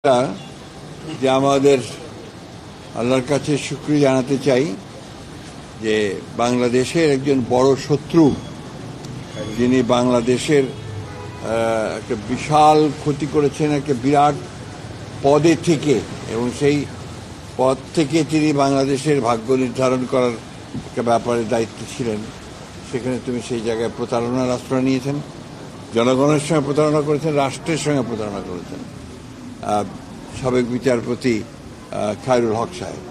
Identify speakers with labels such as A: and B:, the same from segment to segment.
A: যে আমাদের আল্লাহর কাছে শুকরিয়া জানাতে চাই যে বাংলাদেশের একজন বড় শত্রু যিনি বাংলাদেশের একটা বিশাল ক্ষতি করেছেন একটা বিরাট পদে থেকে, এবং সেই পদ থেকে তিনি বাংলাদেশের ভাগ্য নির্ধারণ করার একটা ব্যাপারে দায়িত্ব ছিলেন। সেখানে তুমি সেই জায়গায় প্রতারণার আশ্রয় নিয়েছেন, জনগণের সঙ্গে প্রতারণা করেছেন, রাষ্ট্রের সঙ্গে প্রতারণা করেছেন। সাবেক বিচারপতি খায়রুল হক সাহেব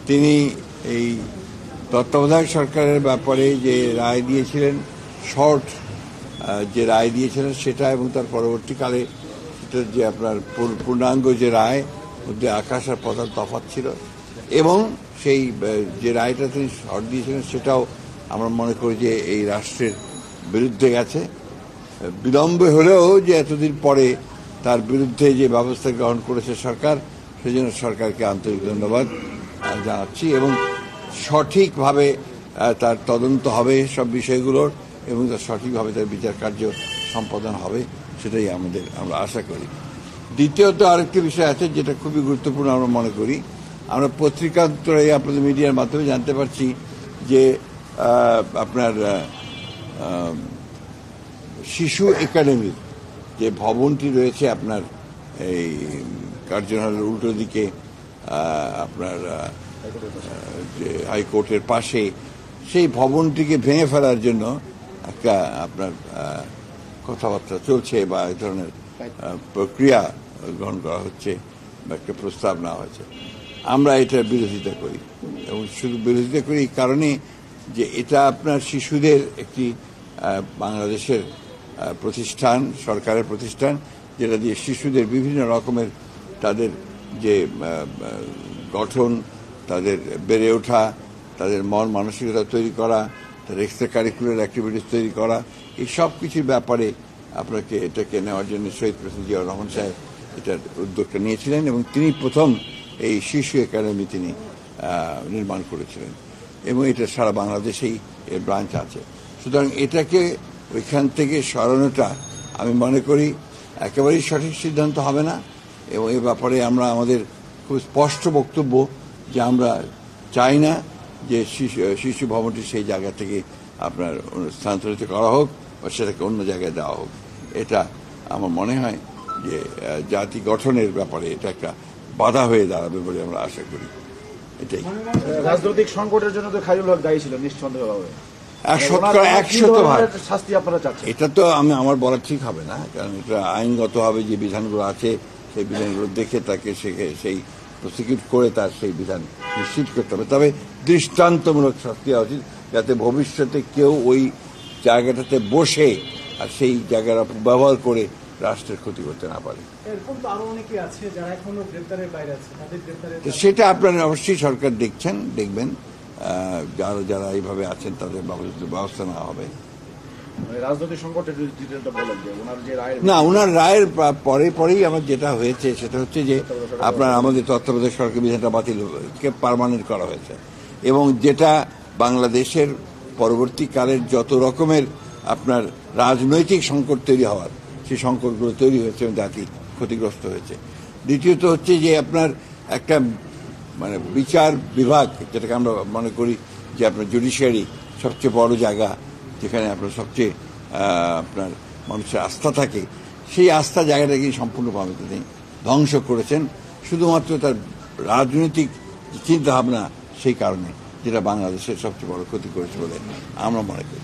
A: তিনি এই তত্ত্বাবধায়ক সরকারের ব্যাপারে যে রায় দিয়েছিলেন, শর্ট যে রায় দিয়েছিলেন সেটা, এবং তার পরবর্তীকালে সেটা যে আপনার পূর্ণাঙ্গ যে রায় মধ্যে আকাশ আর পাতাল তফাৎ ছিল, এবং সেই যে রায়টা তিনি শর্ট দিয়েছিলেন সেটাও আমরা মনে করি যে এই রাষ্ট্রের বিরুদ্ধে গেছে। বিলম্বে হলেও যে এতদিন পরে তার বিরুদ্ধে যে ব্যবস্থা গ্রহণ করেছে সরকার, সেজন্য সরকারকে আন্তরিক ধন্যবাদ জানাচ্ছি। এবং সঠিকভাবে তার তদন্ত হবে সব বিষয়গুলোর, এবং তার সঠিকভাবে তার বিচার কার্য সম্পাদন হবে, সেটাই আমরা আশা করি। দ্বিতীয়ত আরেকটি বিষয় আছে যেটা খুবই গুরুত্বপূর্ণ আমরা মনে করি। আমরা পত্রিকান্তরে আপনাদের মিডিয়ার মাধ্যমে জানতে পারছি যে আপনার শিশু একাডেমির যে ভবনটি রয়েছে আপনার এই কার্জন হলের উল্টো দিকে, আপনার যে হাইকোর্টের পাশে, সেই ভবনটিকে ভেঙে ফেলার জন্য একটা আপনার কথাবার্তা চলছে বা এই ধরনের প্রক্রিয়া গ্রহণ করা হচ্ছে বা একটা প্রস্তাব নেওয়া হয়েছে। আমরা এটার বিরোধিতা করি, এবং শুধু বিরোধিতা করি এই কারণে যে এটা আপনার শিশুদের একটি বাংলাদেশের প্রতিষ্ঠান, সরকারের প্রতিষ্ঠান, যেটা দিয়ে শিশুদের বিভিন্ন রকমের তাদের যে গঠন, তাদের বেড়ে ওঠা, তাদের মন মানসিকতা তৈরি করা, তাদের এক্সট্রা কারিকুলার অ্যাক্টিভিটিস তৈরি করা, এই সব কিছুর ব্যাপারে আপনাকে এটাকে নেওয়ার জন্য শহীদ প্রেসিডেন্ট জিয়াউর রহমান সাহেব এটার উদ্যোগটা নিয়েছিলেন, এবং তিনি প্রথম এই শিশু একাডেমি তিনি নির্মাণ করেছিলেন, এবং এটা সারা বাংলাদেশেই এর ব্রাঞ্চ আছে। সুতরাং এটাকে ওইখান থেকে সরানোটা আমি মনে করি একেবারেই সঠিক সিদ্ধান্ত হবে না, এবং এ ব্যাপারে আমরা আমাদের খুব স্পষ্ট বক্তব্য যে আমরা চাই না যে শিশু ভবনটি সেই জায়গা থেকে আপনার স্থানান্তরিত করা হোক বা সেটাকে অন্য জায়গায় দেওয়া হোক। এটা আমার মনে হয় যে জাতি গঠনের ব্যাপারে এটা একটা বাধা হয়ে দাঁড়াবে বলে আমরা আশা করি। এটাই।
B: রাজনৈতিক সংকটের জন্য তো খায়রুল হক দায়ী ছিল নিঃসন্দেহভাবে,
A: 100%
B: শাস্তি আপনারা চাচ্ছেন।
A: এটা তো আমার বলা ঠিক হবে না, কারণ এটা আইনগতভাবে যে বিধানগুলো আছে সেই বিধানগুলো দেখে তাকে সেই প্রসিকিউট করে তার সেই বিধান নিশ্চিত করতে হবে। তবে দৃষ্টান্তমূলক শাস্তি হওয়া উচিত, যাতে ভবিষ্যতে কেউ ওই জায়গাটাতে বসে আর সেই জায়গার ব্যবহার করে রাষ্ট্রের ক্ষতি করতে না পারে। সেটা আপনারা অবশ্যই সরকার দেখবেন, যারা এইভাবে আছেন তাদের ব্যবস্থা নেওয়া হবে।
B: রাজনৈতিক সংকটের
A: না, ওনার রায়ের পরেই আমার যেটা হয়েছে সেটা হচ্ছে যে আপনার আমাদের তত্ত্বাবধায়ক সরকার বিধানটা বাতিলকে পার্মানেন্ট করা হয়েছে, এবং যেটা বাংলাদেশের পরবর্তীকালের যত রকমের আপনার রাজনৈতিক সংকট তৈরি হওয়ার, সেই সংকটগুলো তৈরি হয়েছে এবং জাতি ক্ষতিগ্রস্ত হয়েছে। দ্বিতীয়ত হচ্ছে যে আপনার একটা মানে বিচার বিভাগ, যেটাকে আমরা মনে করি যে আপনার জুডিশিয়ারি সবচেয়ে বড় জায়গা, যেখানে আপনার সবচেয়ে আপনার মানুষের আস্থা থাকে, সেই আস্থা জায়গাটাকে সম্পূর্ণভাবে তিনি ধ্বংস করেছেন, শুধুমাত্র তার রাজনৈতিক চিন্তাভাবনা সেই কারণে, যেটা বাংলাদেশের সবচেয়ে বড় ক্ষতি করেছে বলে আমরা মনে করি।